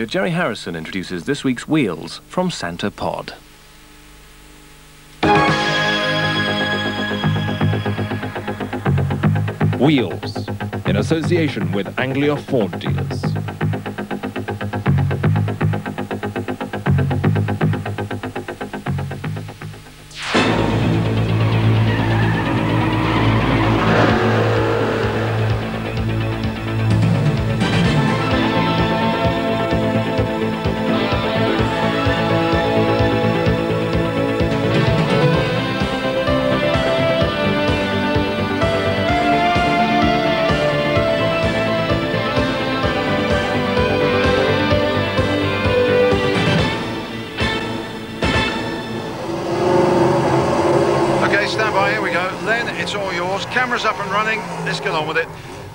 Jerry Harrison introduces this week's wheels from Santa Pod. Wheels, in association with Anglia Ford dealers. Stand by, here we go. Len, it's all yours. Camera's up and running. Let's get on with it.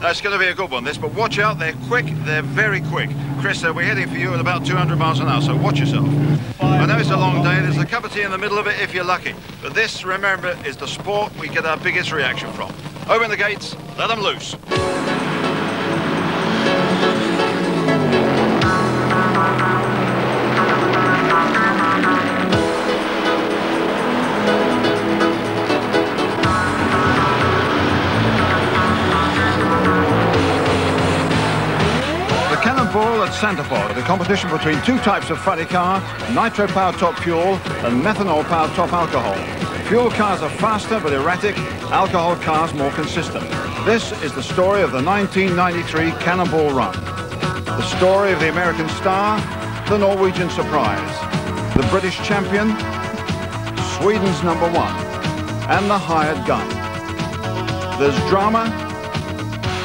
It's going to be a good one, this, but watch out. They're quick. They're very quick. Chris, we're heading for you at about 200 miles an hour, so watch yourself. I know it's a long day. There's a cup of tea in the middle of it if you're lucky. But this, remember, is the sport we get our biggest reaction from. Open the gates. Let them loose. Cannonball at Santa Pod, the competition between two types of funny car, nitro-powered top fuel and methanol-powered top alcohol. Fuel cars are faster but erratic, alcohol cars more consistent. This is the story of the 1993 Cannonball Run. The story of the American star, the Norwegian surprise, the British champion, Sweden's #1, and the hired gun. There's drama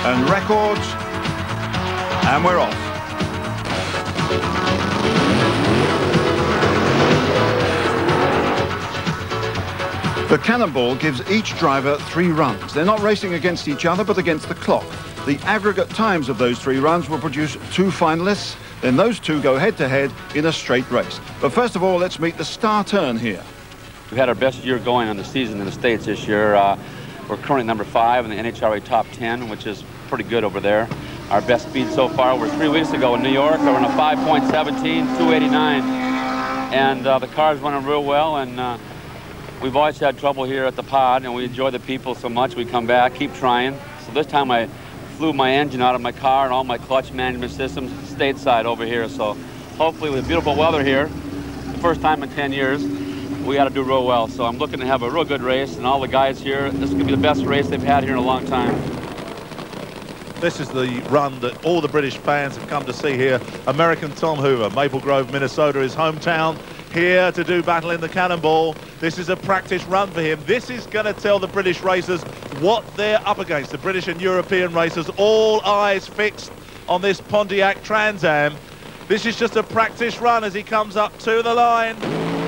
and records, and we're off. The Cannonball gives each driver 3 runs. They're not racing against each other, but against the clock. The aggregate times of those 3 runs will produce 2 finalists. Then those 2 go head-to-head in a straight race. But first of all, let's meet the star turn here. We've had our best year going on the season in the States this year. We're currently number 5 in the NHRA top 10, which is pretty good over there. Our best speed so far were 3 weeks ago in New York. We're on a 5.17, 289. And the car's running real well, and we've always had trouble here at the pod, and we enjoy the people so much. We come back, keep trying. So this time I flew my engine out of my car and all my clutch management systems stateside over here. So hopefully with beautiful weather here, the first time in 10 years, we got to do real well. So I'm looking to have a real good race, and all the guys here, this is going to be the best race they've had here in a long time. This is the run that all the British fans have come to see here. American Tom Hoover, Maple Grove, Minnesota, his hometown, here to do battle in the Cannonball. This is a practice run for him. This is going to tell the British racers what they're up against. The British and European racers, all eyes fixed on this Pontiac Trans Am. This is just a practice run as he comes up to the line.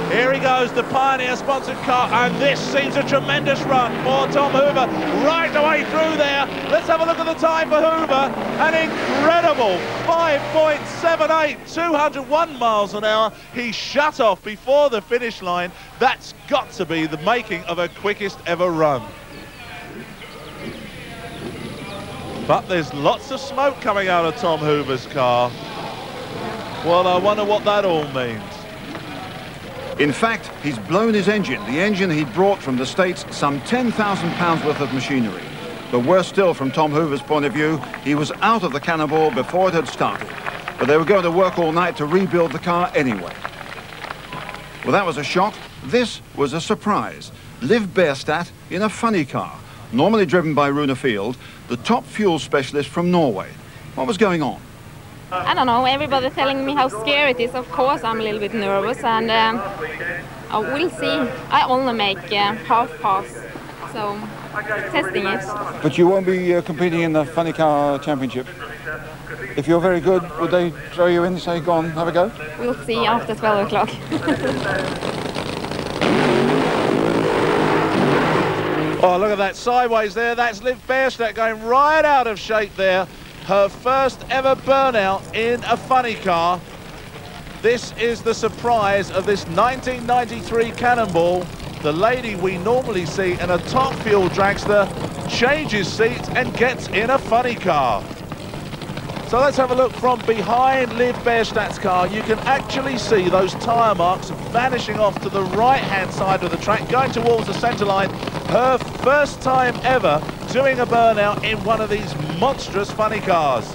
Here he goes, the Pioneer-sponsored car, and this seems a tremendous run for Tom Hoover, right away through there. Let's have a look at the time for Hoover. An incredible 5.78, 201 miles an hour. He shut off before the finish line. That's got to be the making of a quickest ever run. But there's lots of smoke coming out of Tom Hoover's car. Well, I wonder what that all means. In fact, he's blown his engine, the engine he'd brought from the States, some 10,000 pounds worth of machinery. But worse still, from Tom Hoover's point of view, he was out of the Cannonball before it had started. But they were going to work all night to rebuild the car anyway. Well, that was a shock. This was a surprise. Liv Berstad in a funny car, normally driven by Rune Field, the top fuel specialist from Norway. What was going on? I don't know, everybody telling me how scary it is. Of course I'm a little bit nervous, and we'll see. I only make half pass, so testing it. But you won't be competing in the funny car championship. If you're very good, would they throw you in and say, go on, have a go? We'll see after 12 o'clock. Oh, look at that sideways there. That's Liv Berstad going right out of shape there. Her first ever burnout in a funny car. This is the surprise of this 1993 Cannonball. The lady we normally see in a top fuel dragster changes seats and gets in a funny car. So let's have a look from behind Liv Bierstadt's car. You can actually see those tyre marks vanishing off to the right-hand side of the track, going towards the centre line. Her first time ever doing a burnout in one of these monstrous funny cars.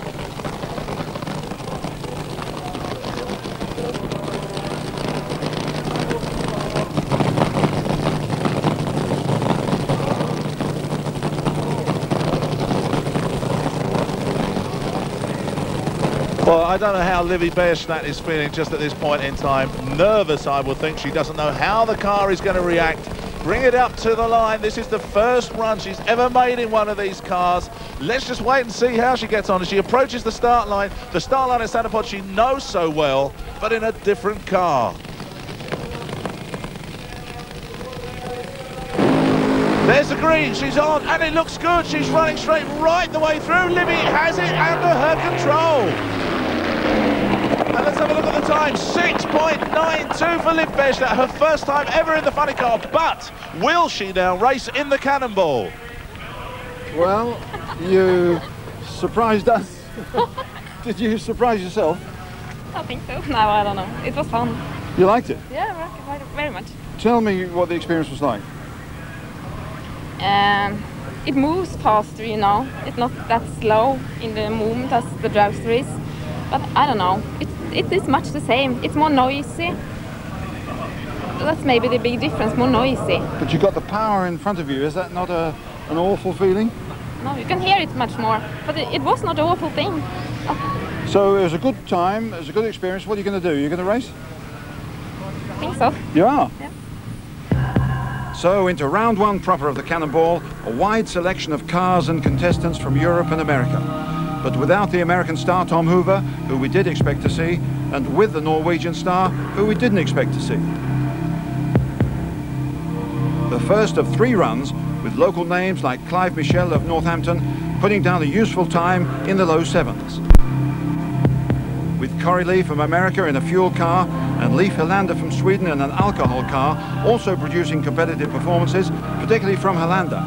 Well, I don't know how Livy Bierstadt is feeling just at this point in time. Nervous, I would think. She doesn't know how the car is going to react. Bring it up to the line. This is the first run she's ever made in one of these cars. Let's just wait and see how she gets on as she approaches the start line. The start line in Santa Pod she knows so well, but in a different car. There's the green, she's on, and it looks good. She's running straight right the way through. Livy has it under her control. And let's have a look at the time. 6.92 for Liv Bierstadt, her first time ever in the funny car. But will she now race in the Cannonball? Well, you surprised us. Did you surprise yourself? I think so. No, I don't know. It was fun. You liked it? Yeah, very much. Tell me what the experience was like. It moves faster, you know. It's not that slow in the movement as the dragster is. But I don't know. It is much the same. It's more noisy. That's maybe the big difference, more noisy. But you got the power in front of you. Is that not an awful feeling? No, you can hear it much more. But it was not an awful thing. Oh. So it was a good time, it was a good experience. What are you going to do? You're going to race? I think so. You are? Yeah. So into round one proper of the Cannonball, a wide selection of cars and contestants from Europe and America. But without the American star Tom Hoover, who we did expect to see, and with the Norwegian star, who we didn't expect to see. The first of 3 runs, with local names like Clive Michel of Northampton, putting down a useful time in the low 7s. With Corey Lee from America in a fuel car, and Leif Helander from Sweden in an alcohol car, also producing competitive performances, particularly from Helander.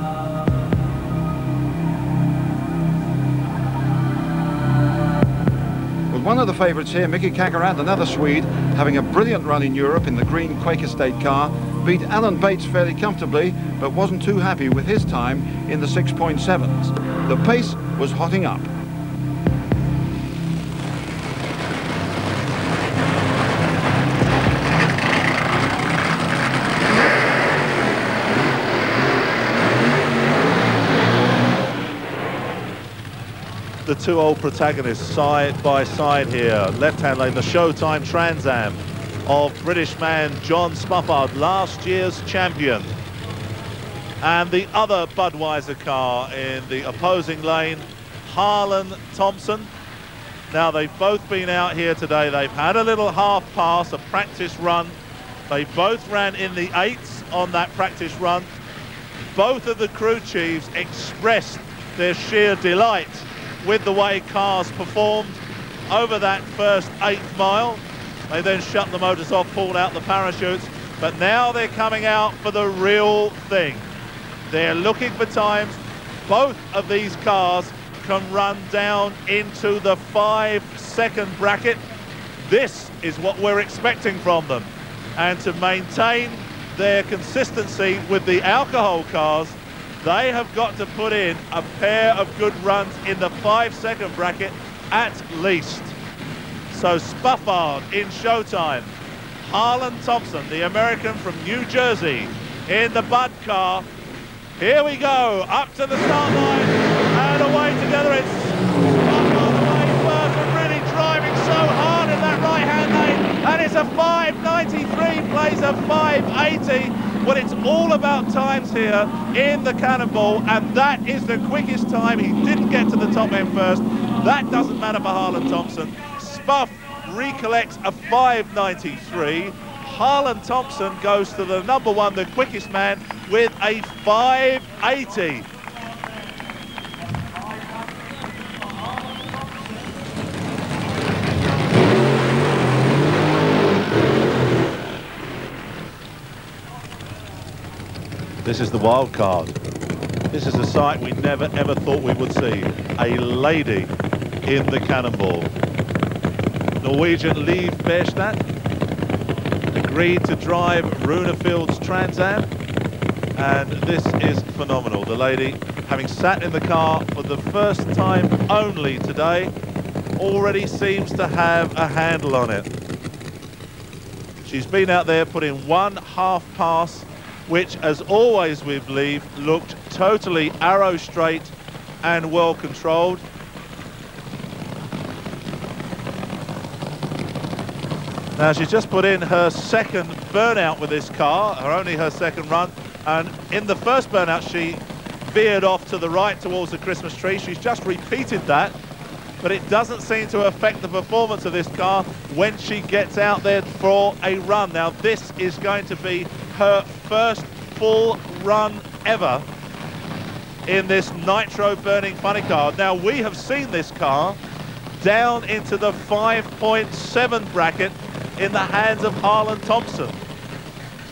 With one of the favourites here, Mickey Kakarat, another Swede, having a brilliant run in Europe in the green Quaker State car, beat Alan Bates fairly comfortably, but wasn't too happy with his time in the 6.7s. The pace was hotting up. The 2 old protagonists side by side here. Left-hand lane, the Showtime Trans Am of British man John Spufford, last year's champion. And the other Budweiser car in the opposing lane, Harlan Thompson. Now, they've both been out here today. They've had a little half pass, a practice run. They both ran in the 8s on that practice run. Both of the crew chiefs expressed their sheer delight with the way cars performed over that first 8th mile. They then shut the motors off, pulled out the parachutes, but now they're coming out for the real thing. They're looking for times. Both of these cars can run down into the 5-second bracket. This is what we're expecting from them. And to maintain their consistency with the alcohol cars, they have got to put in a pair of good runs in the 5-second bracket at least. So Spufford in Showtime. Harlan Thompson, the American from New Jersey, in the Bud car. Here we go, up to the start line and away together. It's Spufford away first and really driving so hard in that right-hand lane. And it's a 5.93, plays a 5.80. Well, it's all about times here in the Cannonball, and that is the quickest time. He didn't get to the top end first. That doesn't matter for Harlan Thompson. Spuff recollects a 5.93. Harlan Thompson goes to the number 1, the quickest man, with a 5.80. This is the wild card. This is a sight we never ever thought we would see. A lady in the Cannonball. Norwegian Liv Berstad agreed to drive Runefield's Trans Am, and this is phenomenal. The lady, having sat in the car for the first time only today, already seems to have a handle on it. She's been out there putting one half pass, which, as always with Liv, looked totally arrow straight and well controlled. Now she's just put in her second burnout with this car, only her second run, and in the first burnout she veered off to the right towards the Christmas tree. She's just repeated that, but it doesn't seem to affect the performance of this car when she gets out there for a run. Now this is going to be her first full run ever in this nitro burning funny car. Now we have seen this car down into the 5.7 bracket in the hands of Harlan Thompson.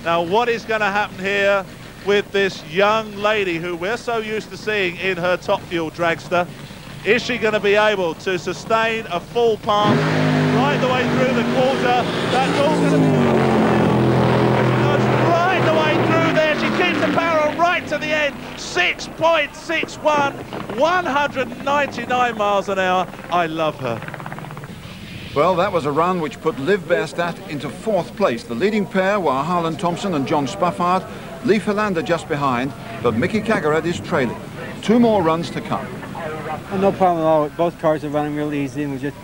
Now what is going to happen here with this young lady who we're so used to seeing in her Top Fuel dragster? Is she going to be able to sustain a full pass right the way through the quarter? That's all going to be right the way through there. She keeps the barrel right to the end. 6.61, 199 miles an hour. I love her. Well, that was a run which put Liv Berstad into 4th place. The leading pair were Harlan Thompson and John Spaffard. Lee Philander just behind, but Mickey Kagarad is trailing. 2 more runs to come. No problem at all. Both cars are running real easy, and we just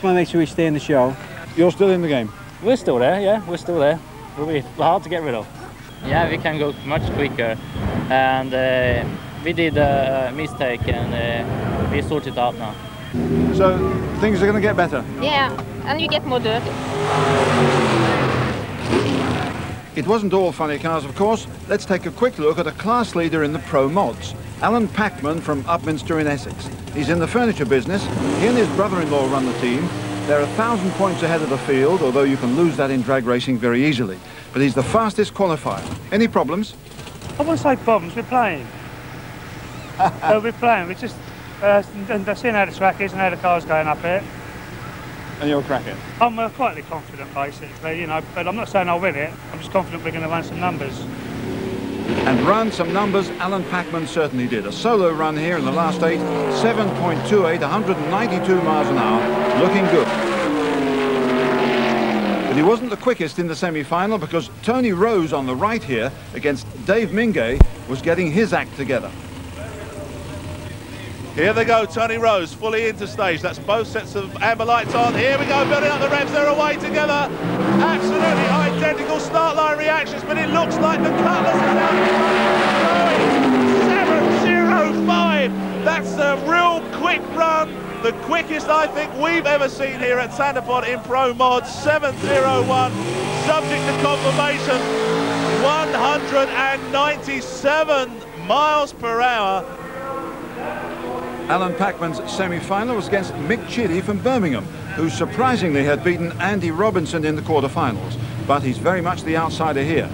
want to make sure we stay in the show. You're still in the game? We're still there, yeah, we're still there. We'll be hard to get rid of. Yeah, we can go much quicker, and we did a mistake, and we sort it out now. So things are going to get better? Yeah, and you get more dirt. It wasn't all funny cars, of course. Let's take a quick look at a class leader in the Pro Mods. Alan Packman from Upminster in Essex. He's in the furniture business. He and his brother-in-law run the team. They're 1,000 points ahead of the field, although you can lose that in drag racing very easily. But he's the fastest qualifier. Any problems? I won't say problems, we're playing. We're playing, we're just seeing how the track is and how the car's going up here. And you'll crack it? I'm quietly confident, basically, you know, but I'm not saying I'll win it. I'm just confident we're going to run some numbers. And run some numbers, Alan Packman certainly did. A solo run here in the last 8, 7.28, 192 miles an hour, looking good. But he wasn't the quickest in the semi-final because Tony Rose on the right here against Dave Mingay was getting his act together. Here they go, Tony Rose fully into stage. That's both sets of amber lights on. Here we go, building up the revs. They're away together. Absolutely identical start line reactions, but it looks like the Cutlass is out. 7.05. That's a real quick run. The quickest I think we've ever seen here at Santa Pod in Pro Mod. 7.01. Subject to confirmation. 197 miles per hour. Alan Packman's semi-final was against Mick Chitty from Birmingham, who surprisingly had beaten Andy Robinson in the quarterfinals. But he's very much the outsider here.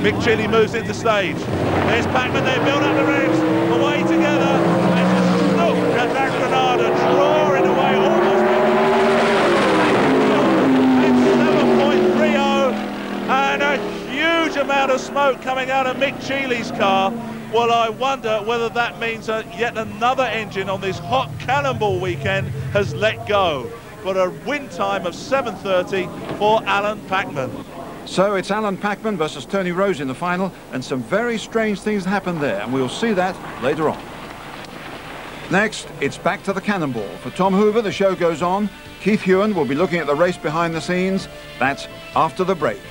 Mick Chitty moves into stage. There's Packman, they build up the revs, away together. They just look at that Granada, drawing away almost. It's 7.30 and a huge amount of smoke coming out of Mick Chitty's car. Well, I wonder whether that means that yet another engine on this hot Cannonball weekend has let go. But a win time of 7.30 for Alan Packman. So it's Alan Packman versus Tony Rose in the final, and some very strange things happened there, and we'll see that later on. Next, it's back to the Cannonball. For Tom Hoover, the show goes on. Keith Hewan will be looking at the race behind the scenes. That's after the break.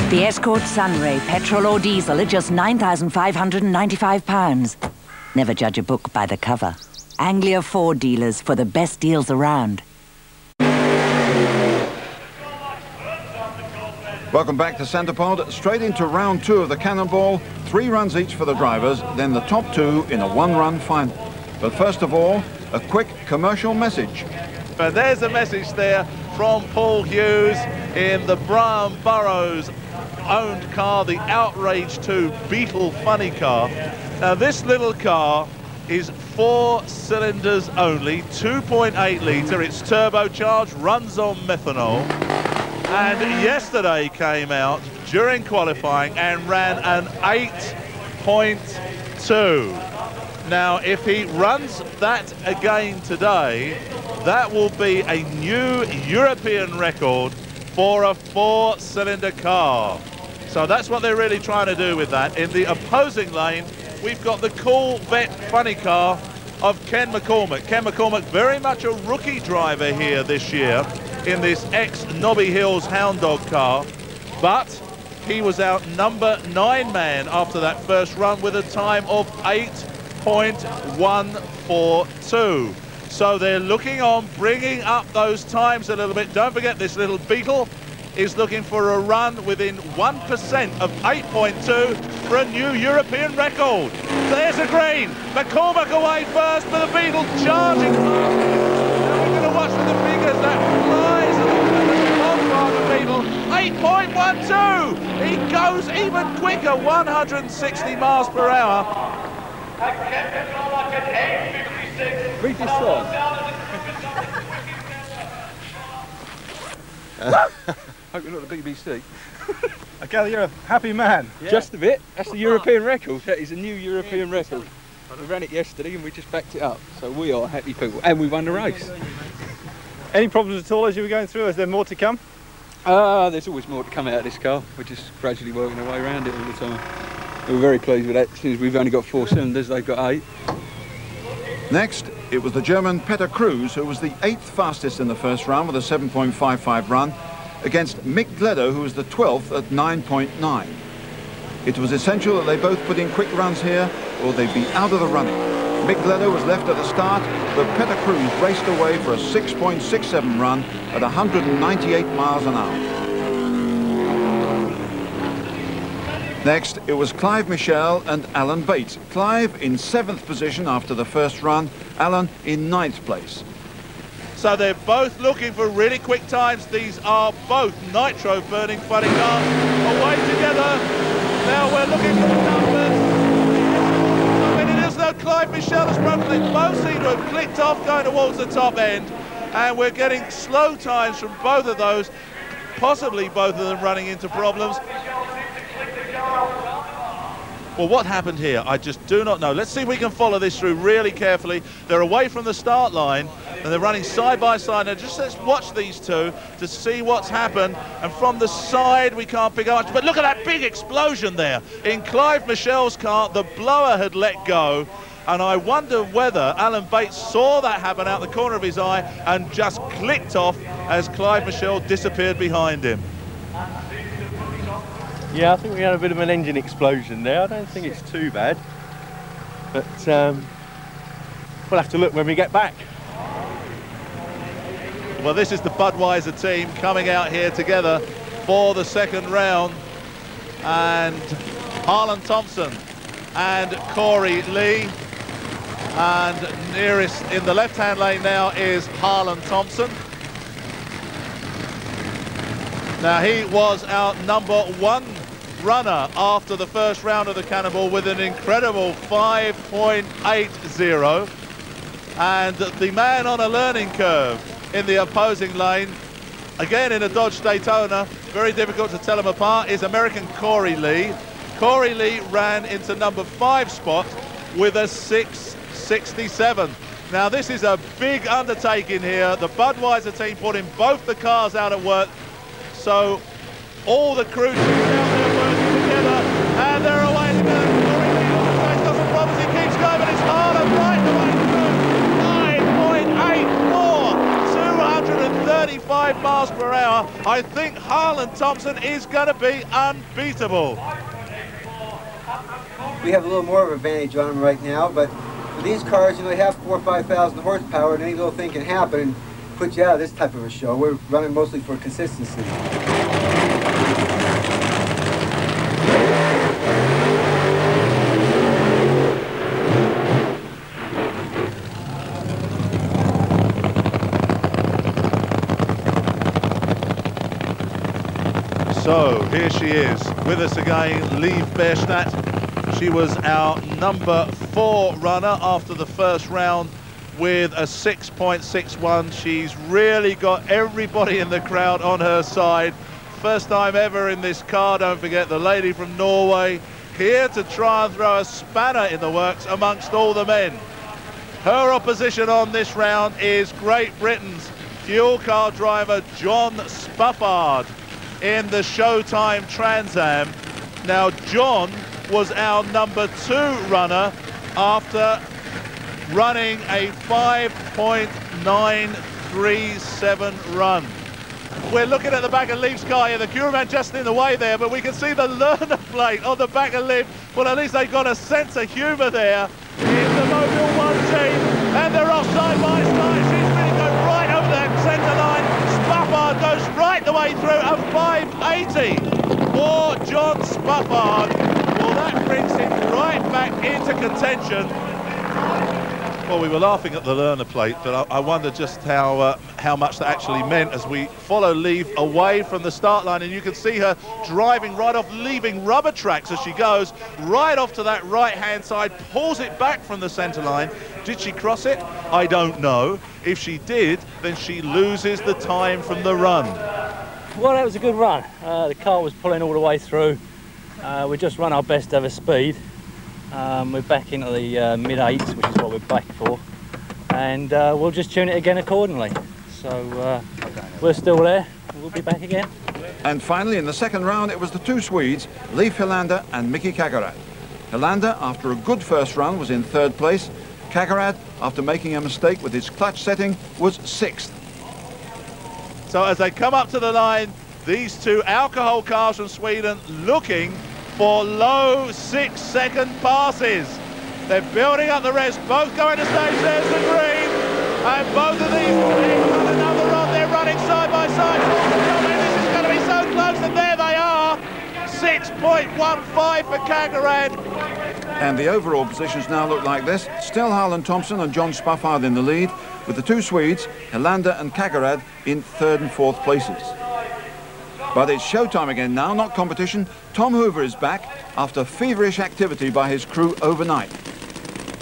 The Escort Sunray, petrol or diesel at just £9,595. Never judge a book by the cover. Anglia Ford dealers for the best deals around. Welcome back to Santa Pod. Straight into round 2 of the Cannonball. 3 runs each for the drivers, then the top 2 in a 1-run final. But first of all, a quick commercial message. And there's a message there from Paul Hughes in the Brian Burrows owned car, the Outrage 2 Beetle funny car. Now this little car is 4 cylinders only, 2.8 litre, it's turbocharged, runs on methanol, and yesterday came out during qualifying and ran an 8.2. Now if he runs that again today, that will be a new European record for a 4-cylinder car. So that's what they're really trying to do with that. In the opposing lane, we've got the Corvette funny car of Ken McCormack. Ken McCormack, very much a rookie driver here this year in this ex-Nobby Hills Hound Dog car, but he was out number 9 man after that first run with a time of 8.142. So they're looking on bringing up those times a little bit. Don't forget, this little Beetle is looking for a run within 1% of 8.2 for a new European record. There's a green. McCormack away first, but the Beetle charging fast. Now we're going to watch the figures that flies along the Beetle. 8.12. He goes even quicker, 160 miles per hour. Read this song. Hope you're not the BBC. I gather you're a happy man. Yeah. Just a bit. That's the European record. That is a new European record. We ran it yesterday and we just backed it up. So we are happy people. And we won the race. Any problems at all as you were going through? Is there more to come? There's always more to come out of this car. We're just gradually working our way around it all the time. We're very pleased with that. Since we've only got 4 cylinders, they've got 8. Next, it was the German Peter Cruz, who was the 8th fastest in the first round with a 7.55 run, against Mick Gledo, who was the 12th at 9.9. It was essential that they both put in quick runs here, or they'd be out of the running. Mick Gledo was left at the start, but Peter Cruz raced away for a 6.67 run at 198 miles an hour. Next, it was Clive Michel and Alan Bates. Clive in 7th position after the first run, Alan in 9th place. So they're both looking for really quick times. These are both nitro burning funny cars away together. Now we're looking for the numbers. I mean, it is though Clive Michel has broken. They both seem to have clicked off going towards the top end. And we're getting slow times from both of those, possibly both of them running into problems. Well, what happened here? I just do not know. Let's see if we can follow this through really carefully. They're away from the start line and they're running side by side. Now just let's watch these two to see what's happened. And from the side we can't pick up much, but look at that big explosion there. In Clive Michel's car, the blower had let go. And I wonder whether Alan Bates saw that happen out the corner of his eye and just clicked off as Clive Michel disappeared behind him. Yeah, I think we had a bit of an engine explosion there. I don't think it's too bad, but we'll have to look when we get back. Well, this is the Budweiser team coming out here together for the second round, and Harlan Thompson and Corey Lee, and nearest in the left-hand lane now is Harlan Thompson. Now he was our number 1 runner after the first round of the Cannonball with an incredible 5.80, and the man on a learning curve in the opposing lane, again in a Dodge Daytona, very difficult to tell them apart, is American Corey Lee. Corey Lee ran into number 5 spot with a 6.67. Now this is a big undertaking here. The Budweiser team putting both the cars out at work, so all the crew teams out there working together, and they're away together. Corey Lee doesn't promise, he keeps going, but it's Harlan right the way through. 9.84, 235 miles per hour. I think Harlan Thompson is going to be unbeatable. We have a little more of an advantage on them right now, but for these cars, you know, they have 4,000 or 5,000 horsepower, and any little thing can happen and put you out of this type of a show. We're running mostly for consistency. So here she is with us again, Liv Bierstadt. She was our number 4 runner after the first round with a 6.61. She's really got everybody in the crowd on her side. First time ever in this car, don't forget, the lady from Norway here to try and throw a spanner in the works amongst all the men. Her opposition on this round is Great Britain's fuel car driver John Spuffard in the Showtime Trans Am. Now John was our number 2 runner after running a 5.937 run. We're looking at the back of Liv's car here, the cameraman just in the way there, but we can see the learner plate on the back of Liv. Well, at least they've got a sense of humour there in the Mobile 1 team, and they're off side by side. She's really going right over that centre line. Spuffard goes right the way through a 5.80 for John Spuffard. Well, that brings him right back into contention. Well, we were laughing at the learner plate, but I wonder just how much that actually meant as we follow Liv away from the start line, and you can see her driving right off, leaving rubber tracks as she goes right off to that right-hand side, pulls it back from the centre line. Did she cross it? I don't know. If she did, then she loses the time from the run. Well, that was a good run. The car was pulling all the way through. We just run our best ever speed. We're back into the mid-8s, which is what we're back for, and we'll just tune it again accordingly. So we're still there, we'll be back again. And finally, in the second round, it was the 2 Swedes, Liv Helander and Miki Kagarad. Helander, after a good first run, was in 3rd place. Kagarad, after making a mistake with his clutch setting, was 6th. So as they come up to the line, these 2 alcohol cars from Sweden looking for low 6-second passes. They're building up the rest, both going to stage. There's the green, and both of these on another run. They're running side by side. This is going to be so close, and there they are. 6.15 for Kagarad. And the overall positions now look like this. Still Harlan Thompson and John Spuffard in the lead, with the 2 Swedes, Helander and Kagarad, in 3rd and 4th places. But it's showtime again now, not competition. Tom Hoover is back after feverish activity by his crew overnight.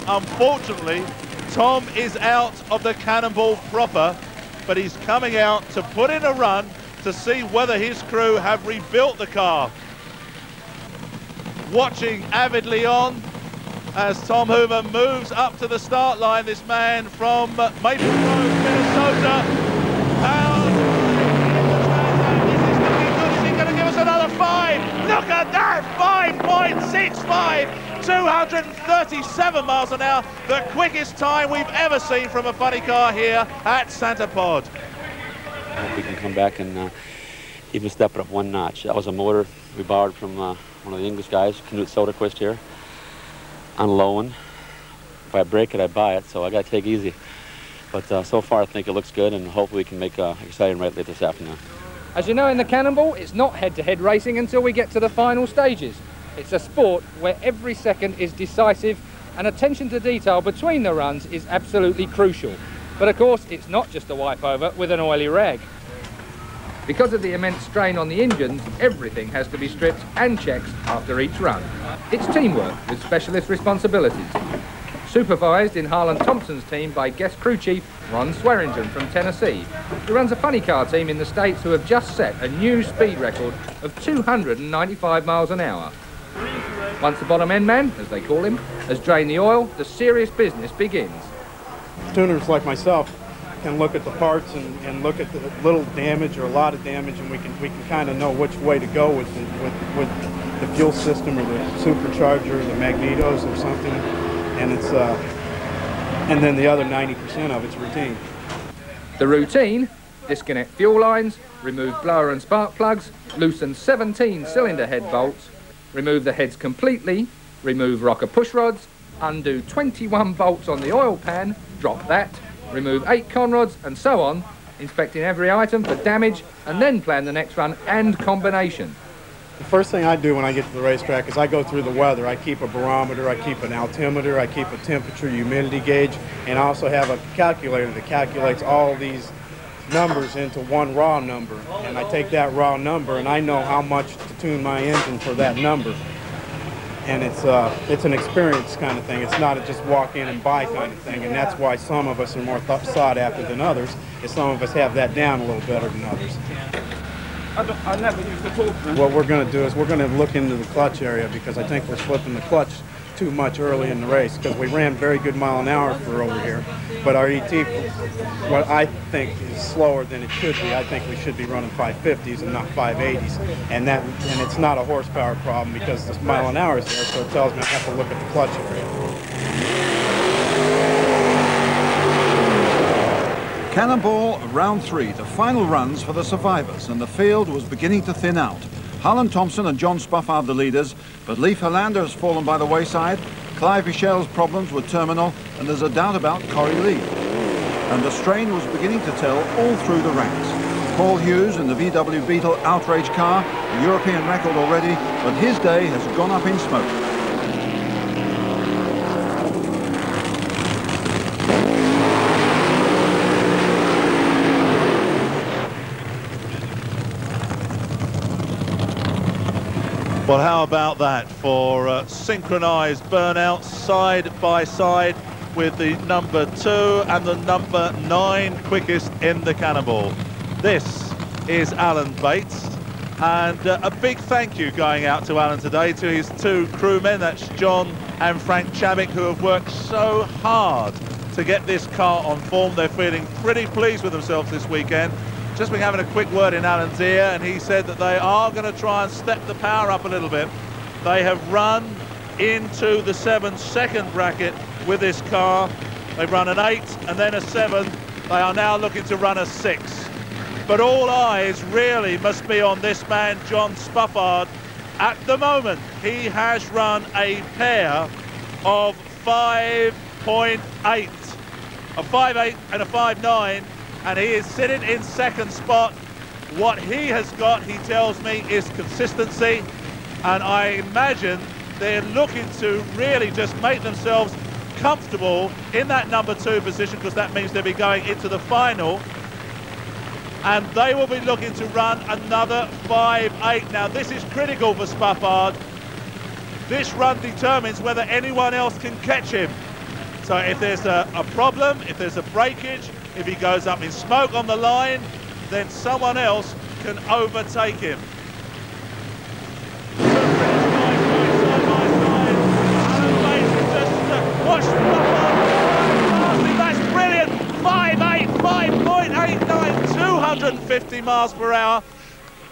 Unfortunately, Tom is out of the Cannonball proper, but he's coming out to put in a run to see whether his crew have rebuilt the car. Watching avidly on as Tom Hoover moves up to the start line, this man from Maple Grove, Minnesota. Another 5. Look at that, 5.65, 237 miles an hour, the quickest time we've ever seen from a funny car here at Santa Pod. I hope we can come back and even step it up 1 notch. That was a motor we borrowed from one of the English guys, Knut Soderquist here, on loan. If I break it, I buy it, so I got to take it easy. But so far, I think it looks good, and hopefully we can make an exciting race later this afternoon. As you know, in the Cannonball, it's not head-to-head racing until we get to the final stages. It's a sport where every second is decisive, and attention to detail between the runs is absolutely crucial. But of course, it's not just a wipe over with an oily rag. Because of the immense strain on the engines, everything has to be stripped and checked after each run. It's teamwork with specialist responsibilities. Supervised in Harlan Thompson's team by guest crew chief Ron Swearingen from Tennessee, who runs a funny car team in the States who have just set a new speed record of 295 miles an hour. Once the bottom end man, as they call him, has drained the oil, the serious business begins. Tuners like myself can look at the parts and look at the little damage or a lot of damage, and we can kind of know which way to go with the fuel system or the supercharger or the magnetos or something. And it's and then the other 90% of it's routine. The routine: disconnect fuel lines, remove blower and spark plugs, loosen 17 cylinder head bolts, remove the heads completely, remove rocker push rods, undo 21 bolts on the oil pan, drop that, remove 8 conrods, and so on, inspecting every item for damage, and then plan the next run and combination. The first thing I do when I get to the racetrack is I go through the weather. I keep a barometer, I keep an altimeter, I keep a temperature, humidity gauge, and I also have a calculator that calculates all these numbers into one raw number, and I take that raw number and I know how much to tune my engine for that number. And it's an experience kind of thing. It's not a just walk in and buy kind of thing, and that's why some of us are more sought after than others, is some of us have that down a little better than others. I never used to talk to them. What we're going to do is we're going to look into the clutch area, because I think we're slipping the clutch too much early in the race, because we ran very good mile an hour for over here, but our ET, what I think is slower than it should be. I think we should be running 550s and not 580s, and it's not a horsepower problem because this mile an hour is there, so it tells me I have to look at the clutch area. Cannonball round 3, the final runs for the survivors, and the field was beginning to thin out. Harlan Thompson and John Spuffard the leaders, but Leif Hollander has fallen by the wayside. Clive Michel's problems were terminal, and there's a doubt about Corey Lee. And the strain was beginning to tell all through the ranks. Paul Hughes in the VW Beetle outrage car, a European record already, but his day has gone up in smoke. Well, how about that for synchronized burnouts side by side with the number 2 and the number 9 quickest in the Cannonball. This is Alan Bates, and a big thank you going out to Alan today, to his 2 crewmen, that's John and Frank Chabik, who have worked so hard to get this car on form. They're feeling pretty pleased with themselves this weekend. Just been having a quick word in Alan's ear, and he said that they are going to try and step the power up a little bit. They have run into the 7-second bracket with this car. They've run an 8 and then a 7. They are now looking to run a 6. But all eyes really must be on this man, John Spuffard. At the moment, he has run a pair of 5.8, a 5.8 and a 5.9. And he is sitting in second spot. What he has got, he tells me, is consistency. And I imagine they're looking to really just make themselves comfortable in that number 2 position, because that means they'll be going into the final. And they will be looking to run another 5.8. Now, this is critical for Spuffard. This run determines whether anyone else can catch him. So if there's a problem, if there's a breakage, if he goes up in smoke on the line, then someone else can overtake him. Watch that's brilliant. 5.8, 5.89, 250 miles per hour.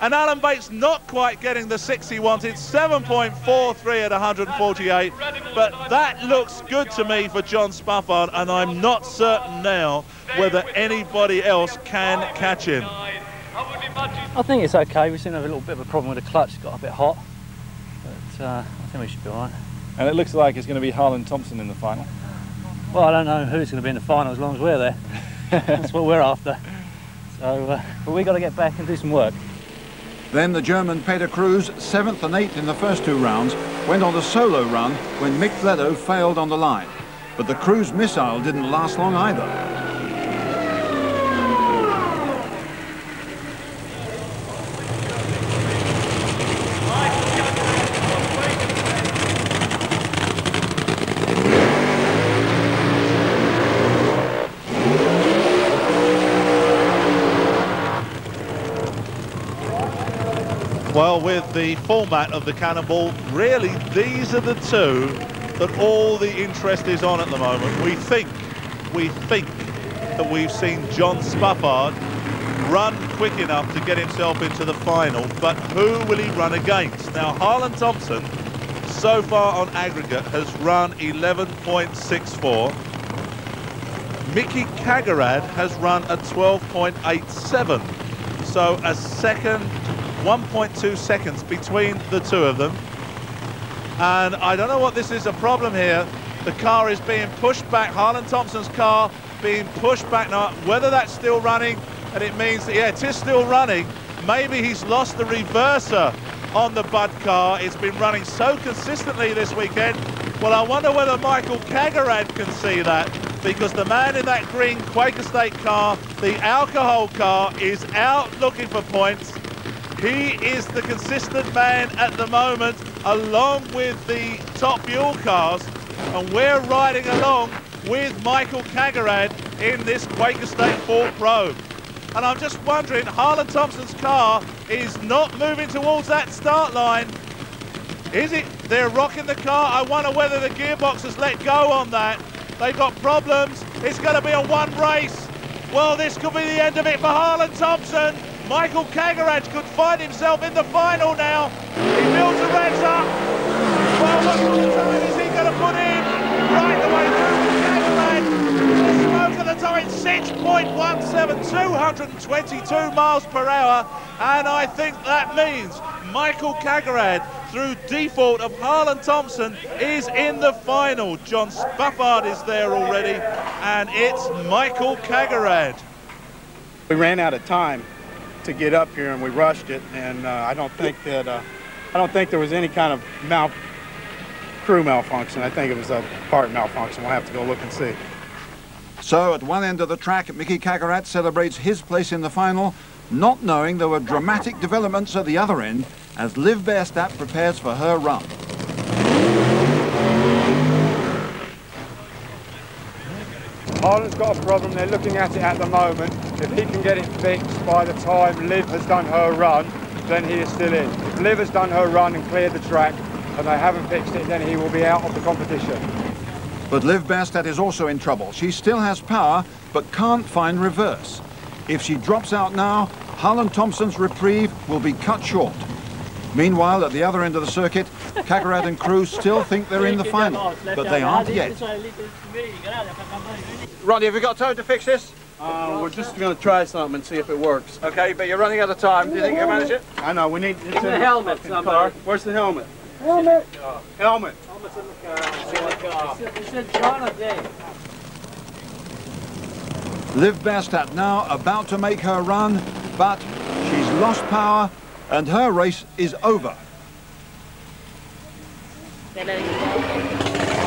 And Alan Bates not quite getting the 6 he wanted, 7.43 at 148. But that looks good to me for John Spuffard, and I'm not certain now whether anybody else can catch him. I think it's okay. We seem to have a little bit of a problem with the clutch. It's got a bit hot, but I think we should be all right. And it looks like it's going to be Harlan Thompson in the final. Well, I don't know who's going to be in the final as long as we're there. That's what we're after. So, but we've got to get back and do some work. Then the German Peter Cruz, 7th and 8th in the first 2 rounds, went on a solo run when Mick Fledo failed on the line. But the Cruz missile didn't last long either. Well, with the format of the Cannonball, really these are the 2 that all the interest is on at the moment. We think that we've seen John Spuffard run quick enough to get himself into the final, but who will he run against? Now, Harlan Thompson, so far on aggregate, has run 11.64. Mickey Kagarad has run a 12.87. So a second, 1.2 seconds between the 2 of them. And I don't know what this is a problem here. The car is being pushed back. Harlan Thompson's car being pushed back now. Whether that's still running, and it means that, yeah, it is still running. Maybe he's lost the reverser on the Bud car. It's been running so consistently this weekend. Well, I wonder whether Michael Kagarad can see that. because the man in that green Quaker State car, the alcohol car, is out looking for points. He is the consistent man at the moment, along with the Top Fuel cars, and we're riding along with Michael Kagarad in this Quaker State 4 Pro. And I'm just wondering, Harlan Thompson's car is not moving towards that start line. Is it? They're rocking the car. I wonder whether the gearbox has let go on that. They've got problems. It's going to be a one race. Well, this could be the end of it for Harlan Thompson. Michael Kagarad could find himself in the final now. He builds the revs up. Well, what sort of time is he going to put in? Right the way through Kagarad. The smoke at the time, 6.17, 222 miles per hour. And I think that means Michael Kagarad, through default of Harlan Thompson, is in the final. John Spuffard is there already, and it's Michael Kagarad. We ran out of time to get up here, and we rushed it. And I don't think there was any kind of crew malfunction. I think it was a part malfunction. We'll have to go look and see. So at one end of the track, Mickey Kagarad celebrates his place in the final, not knowing there were dramatic developments at the other end as Liv Bierstadt prepares for her run. Harlan's got a problem. They're looking at it at the moment. If he can get it fixed by the time Liv has done her run, then he is still in. If Liv has done her run and cleared the track and they haven't fixed it, then he will be out of the competition. But Liv Bierstadt is also in trouble. She still has power, but can't find reverse. If she drops out now, Harlan Thompson's reprieve will be cut short. Meanwhile, at the other end of the circuit, Kagarad and crew still think they're in the final, but they aren't yet. Ronnie, have you got time to fix this? We're just going to try something and see if it works. Okay, but you're running out of time. Do you think you can manage it? I know, we need... Get the helmet, somebody. Where's the helmet? Helmet! Helmet! Helmet's in the car. It said John up there. Liv Bierstadt now about to make her run, but she's lost power and her race is over.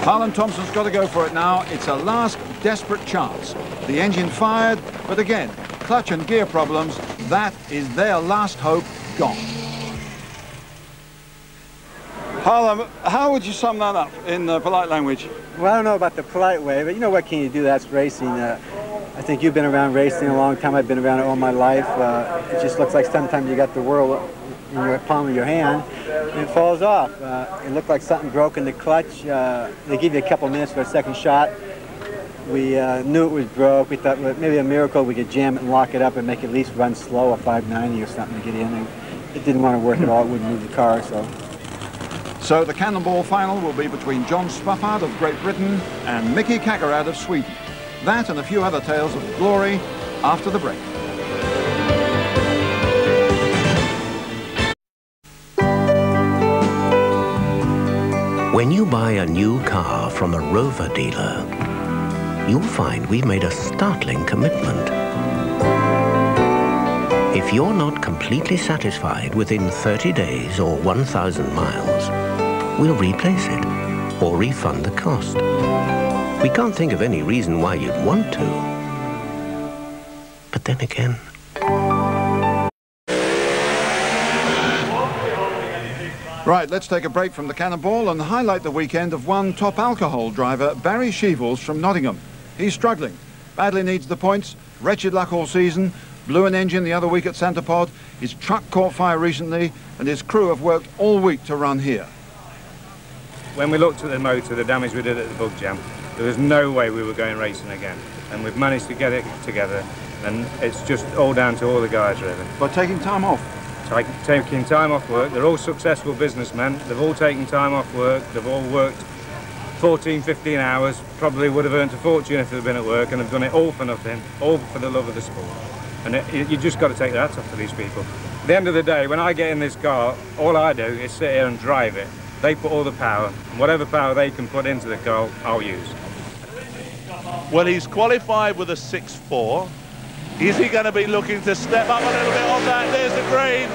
Harlan Thompson's got to go for it now. It's a last desperate chance. The engine fired, but again, clutch and gear problems. That is their last hope gone. Harlan, how would you sum that up in polite language? Well, I don't know about the polite way, but you know, what can you do? That's racing. I think you've been around racing a long time. I've been around it all my life. It just looks like sometimes you got the world in your palm of your hand and it falls off. It looked like something broke in the clutch. They give you a couple minutes for a second shot. We knew it was broke. We thought, well, maybe a miracle we could jam it and lock it up and make it at least run slow, a 590 or something to get in. And it didn't want to work at all. It wouldn't move the car. So the Cannonball final will be between John Spuffard of Great Britain and Mickey Kagarad of Sweden. That and a few other tales of glory after the break. When you buy a new car from a Rover dealer, you'll find we've made a startling commitment. If you're not completely satisfied within 30 days or 1,000 miles, we'll replace it or refund the cost. We can't think of any reason why you'd want to. But then again... Right, let's take a break from the Cannonball and highlight the weekend of one top alcohol driver, Barry Sheevels from Nottingham. He's struggling, badly needs the points, wretched luck all season, blew an engine the other week at Santa Pod, his truck caught fire recently, and his crew have worked all week to run here. When we looked at the motor, the damage we did at the bug jam, there was no way we were going racing again. And we've managed to get it together, and it's just all down to all the guys, really. By taking time off? Taking time off work. They're all successful businessmen. They've all taken time off work. They've all worked 14, 15 hours. Probably would have earned a fortune if they'd been at work, and they've done it all for nothing, all for the love of the sport. And you just got to take that off to these people. At the end of the day, when I get in this car, all I do is sit here and drive it. They put all the power, and whatever power they can put into the car, I'll use. Well, he's qualified with a 6.4. Is he going to be looking to step up a little bit on that? There's the green.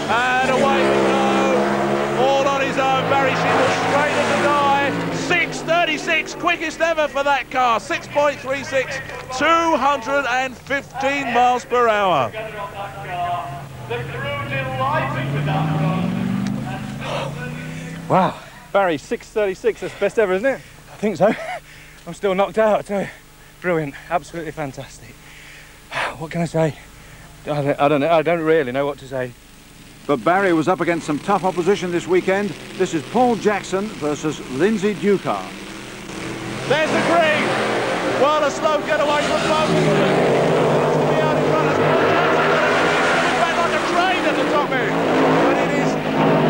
And away we go. All on his own. Barry Sheevels straight as a die. 6:36, quickest ever for that car. 6.36, 215 miles per hour. Wow. Barry, 6:36, that's best ever, isn't it? I think so. I'm still knocked out, I tell you. Brilliant, absolutely fantastic. What can I say? I don't know. I don't really know what to say. But Barry was up against some tough opposition this weekend. This is Paul Jackson versus Lindsay Ducar. There's the green. Well, a slow getaway from both. Like a train at the top end. But it is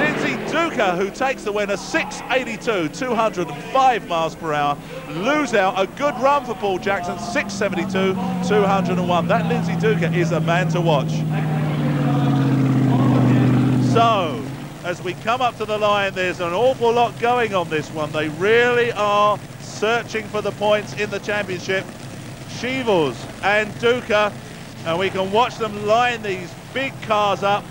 Lindsay Ducar who takes the winner. 6.82, 205 miles per hour. Lose out. A good run for Paul Jackson. 6.72, 201. That Lindsay Ducar is a man to watch. So, as we come up to the line, there's an awful lot going on this one. They really are searching for the points in the championship. Sheevels and Ducar, and we can watch them line these big cars up.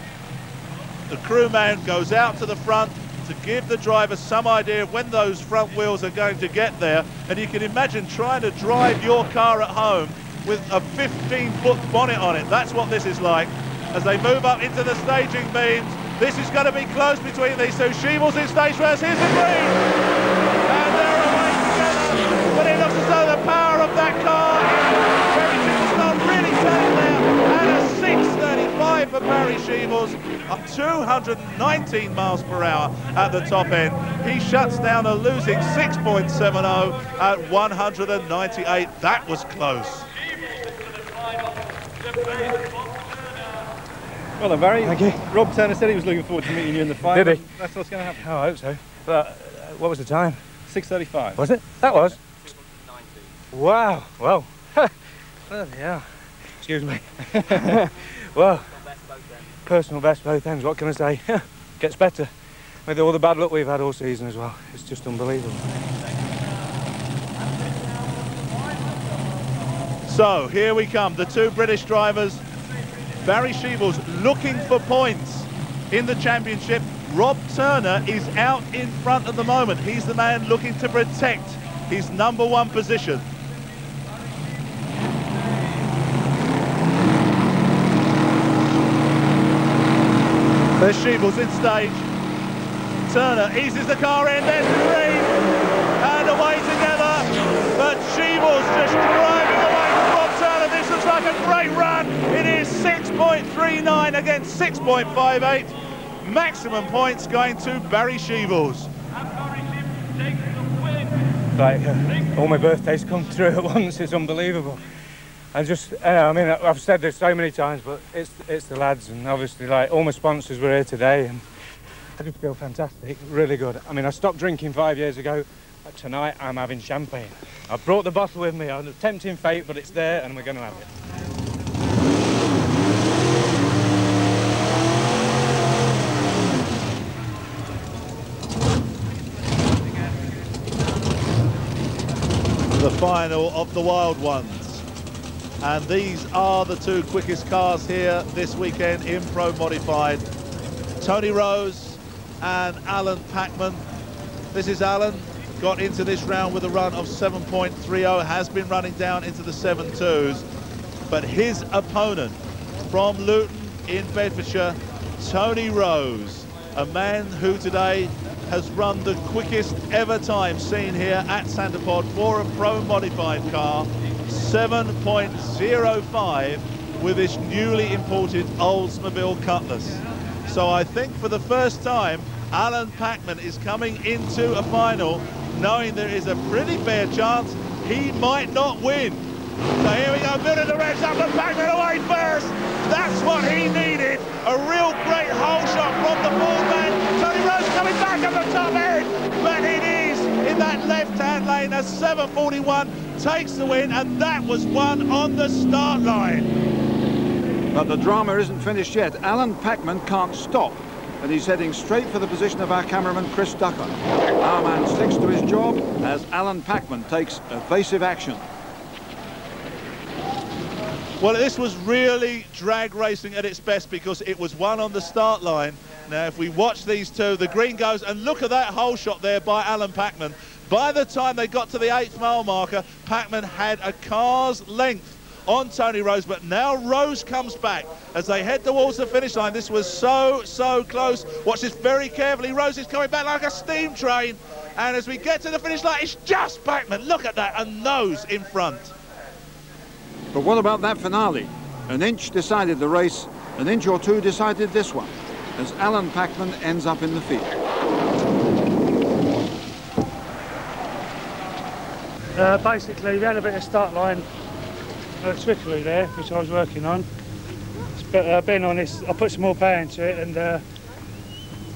The crewman goes out to the front to give the driver some idea of when those front wheels are going to get there. And you can imagine trying to drive your car at home with a 15-foot bonnet on it. That's what this is like. As they move up into the staging beams, this is going to be close between these two. Sheevels in stage first. Here's the green. And they're away together. But it looks as though the power of that car is not really turning there. And a 6.35 for Barry Sheevels. Up 219 miles per hour at the top end. He shuts down a losing 6.70 at 198. That was close. Well then, Barry. Thank you. Rob Turner said he was looking forward to meeting you in the final. Did he? That's what's going to happen. Oh, I hope so. But what was the time? 6:35. Was it? That was? Wow. Well. Yeah. Excuse me. Well, personal best both ends. What can I say? Gets better. With all the bad luck we've had all season as well. It's just unbelievable. So here we come, the two British drivers. Barry Sheevels looking for points in the championship. Rob Turner is out in front at the moment. He's the man looking to protect his #1 position. There's Sheevels in stage. Turner eases the car in, there's green, and away together. But Sheevels just driving away from Rob Turner. This looks like a great run. It is 6.39 against 6.58. Maximum points going to Barry Sheevels. Like, all my birthdays come through at once. It's unbelievable. I just, I mean, I've said this so many times, but it's the lads, and obviously, like, all my sponsors were here today, and I just feel fantastic, really good. I mean, I stopped drinking 5 years ago, but tonight I'm having champagne. I brought the bottle with me. I'm tempting fate, but it's there, and we're going to have it. The final of the wild ones. And these are the two quickest cars here this weekend in Pro Modified. Tony Rose and Alan Packman. This is Alan, got into this round with a run of 7.30, has been running down into the 7.2s. But his opponent from Luton in Bedfordshire, Tony Rose, a man who today has run the quickest ever time seen here at Santa Pod for a Pro Modified car. 7.05 with this newly imported Oldsmobile Cutlass. So I think for the first time, Alan Packman is coming into a final knowing there is a pretty fair chance he might not win. So here we go, building the revs up and Packman away first. That's what he needed. A real great hole shot from the ball man. Tony Rose coming back at the top end, but it is in that left-hand lane. A 7.41 takes the win, and that was won on the start line. But the drama isn't finished yet. Alan Packman can't stop, and he's heading straight for the position of our cameraman, Chris Ducker. Our man sticks to his job as Alan Packman takes evasive action. Well, this was really drag racing at its best because it was won on the start line. Now, if we watch these two, the green goes, and look at that hole shot there by Alan Packman. By the time they got to the 8th mile marker, Packman had a car's length on Tony Rose, but now Rose comes back as they head towards the finish line. This was so close. Watch this very carefully. Rose is coming back like a steam train, and as we get to the finish line, it's just Packman. Look at that, and those in front. But what about that finale? An inch decided the race, an inch or two decided this one, as Alan Packman ends up in the field. Basically, we had a bit of start line trickery there, which I was working on. But being honest, I put some more power into it, and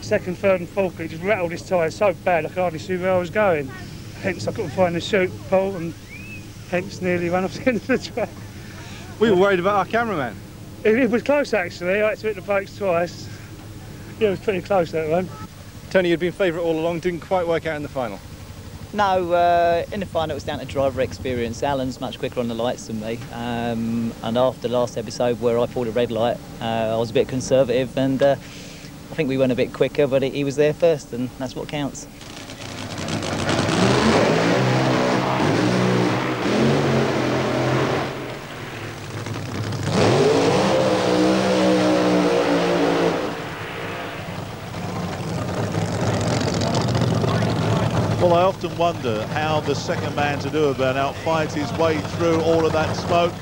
second, third and fourth, it just rattled his tyres so bad I could hardly see where I was going. Hence, I couldn't find the chute pole, and hence nearly ran off the end of the track. We were worried about our cameraman. It was close, actually. I had to hit the brakes twice. Yeah, it was pretty close, that one. Tony, you'd been favourite all along, didn't quite work out in the final. No, in the final it was down to driver experience. Alan's much quicker on the lights than me, and after the last episode where I pulled a red light, I was a bit conservative, and I think we went a bit quicker, but he was there first, and that's what counts. Well, I often wonder how the second man to do a burnout finds his way through all of that smoke,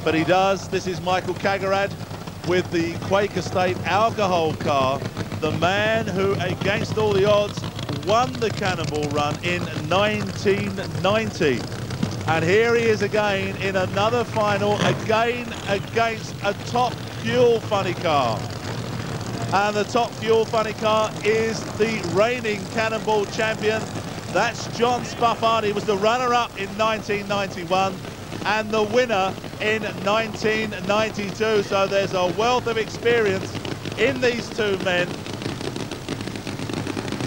but he does. This is Michael Kagarad with the Quaker State alcohol car, the man who, against all the odds, won the Cannonball Run in 1990. And here he is again in another final, again against a top fuel funny car. And the top fuel funny car is the reigning Cannonball champion. That's John Spuffard. He was the runner-up in 1991 and the winner in 1992. So there's a wealth of experience in these two men.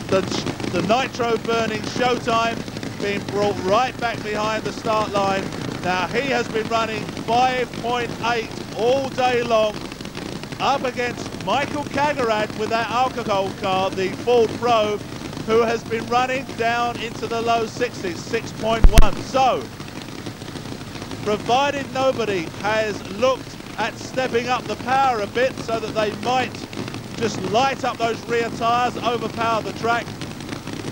The nitro burning Showtime being brought right back behind the start line. Now he has been running 5.8 all day long, up against Michael Kagarad with that alcohol car, the Ford Probe, who has been running down into the low 60s, 6.1. So, provided nobody has looked at stepping up the power a bit so that they might just light up those rear tyres, overpower the track,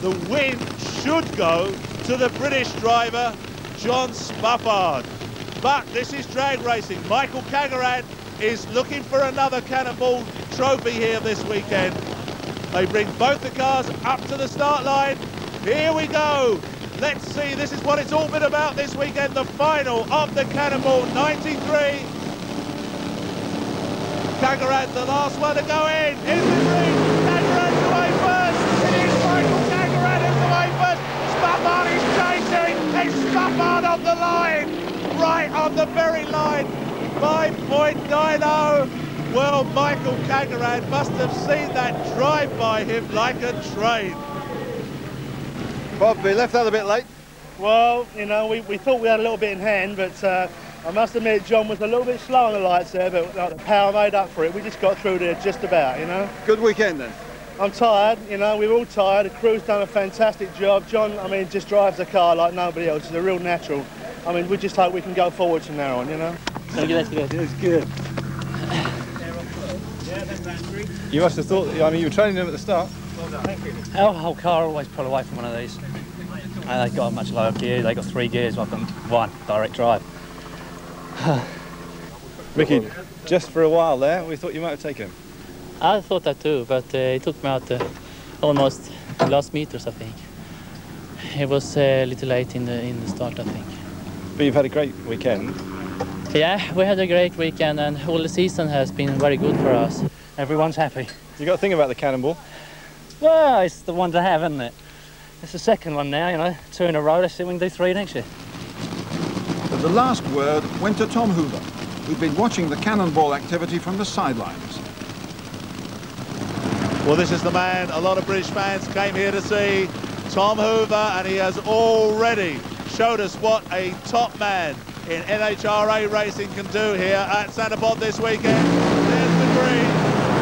the win should go to the British driver, John Spuffard. But this is drag racing. Michael Kagarad is looking for another Cannonball trophy here this weekend. They bring both the cars up to the start line. Here we go. Let's see, this is what it's all been about this weekend, the final of the Cannonball 93. Kagarad, the last one to go in. In the green, Kagarad's away first. It is Michael Kagarad who's away first. Spuffard is chasing. It's Spuffard on the line. Right on the very line. 5.90. Well, Michael Kagarad must have seen that drive by him like a train. Bob, we left that a bit late. Well, you know, we thought we had a little bit in hand, but I must admit John was a little bit slow on the lights there, but like, the power made up for it. We just got through there just about, you know. Good weekend then. I'm tired, you know, we're all tired. The crew's done a fantastic job. John, I mean, just drives the car like nobody else. He's a real natural. I mean, we just hope we can go forward from now on, you know. That's good. It's good. You must have thought, I mean, you were training them at the start. Our whole car always pull away from one of these. They've got a much lower gear, they've got 3 gears rather than 1, direct drive. Mickey, just for a while there, we thought you might have taken him. I thought that too, but it took me out almost the last meters, I think. It was a little late in the start, I think. But you've had a great weekend. Yeah, we had a great weekend, and all the season has been very good for us. Everyone's happy. You got to think about the Cannonball. Well, it's the one to have, isn't it? It's the second one now, you know, 2 in a row. Let's see if we can do 3 next year. But the last word went to Tom Hoover, who'd been watching the Cannonball activity from the sidelines. Well, this is the man a lot of British fans came here to see, Tom Hoover, and he has already showed us what a top man in NHRA racing can do here at Santa Pod this weekend. There's the green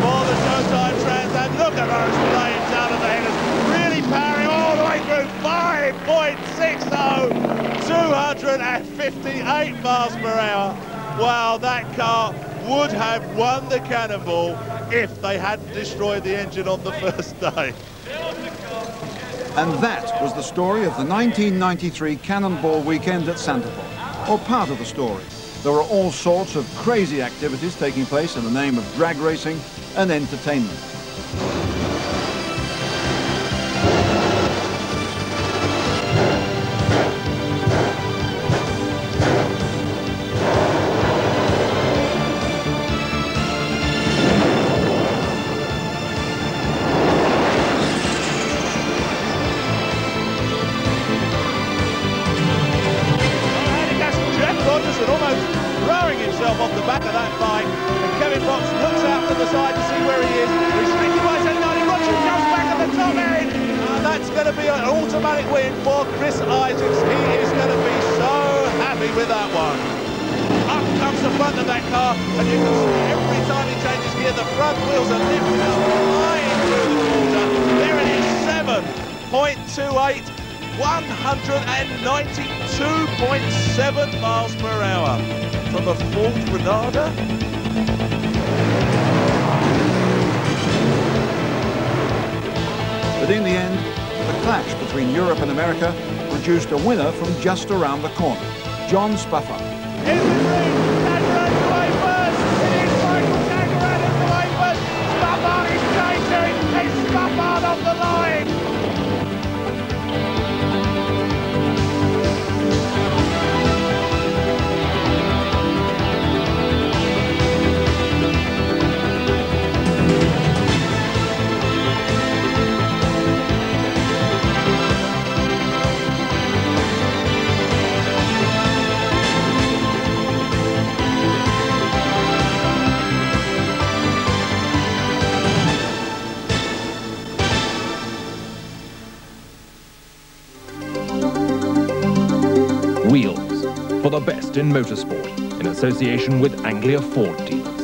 for the Showtime Trans Am. Look at those flames out of the headers, really powering all the way through 5.60, 258 miles per hour. Wow, that car would have won the Cannonball if they hadn't destroyed the engine on the first day. And that was the story of the 1993 Cannonball weekend at Santa Pod, or part of the story. There were all sorts of crazy activities taking place in the name of drag racing and entertainment. Off the back of that bike, and Kevin Fox looks out to the side to see where he is. Restricted by 790, Roger jumps back at the top end. That's going to be an automatic win for Chris Isaacs. He is going to be so happy with that one. Up comes the front of that car, and you can see every time he changes gear, the front wheels are lifting up, flying through the water. There it is, 7.28. 192.7 miles per hour from a Ford Granada. But in the end, the clash between Europe and America produced a winner from just around the corner, John Spuffer. Wheels, for the best in motorsport, in association with Anglia Ford dealers.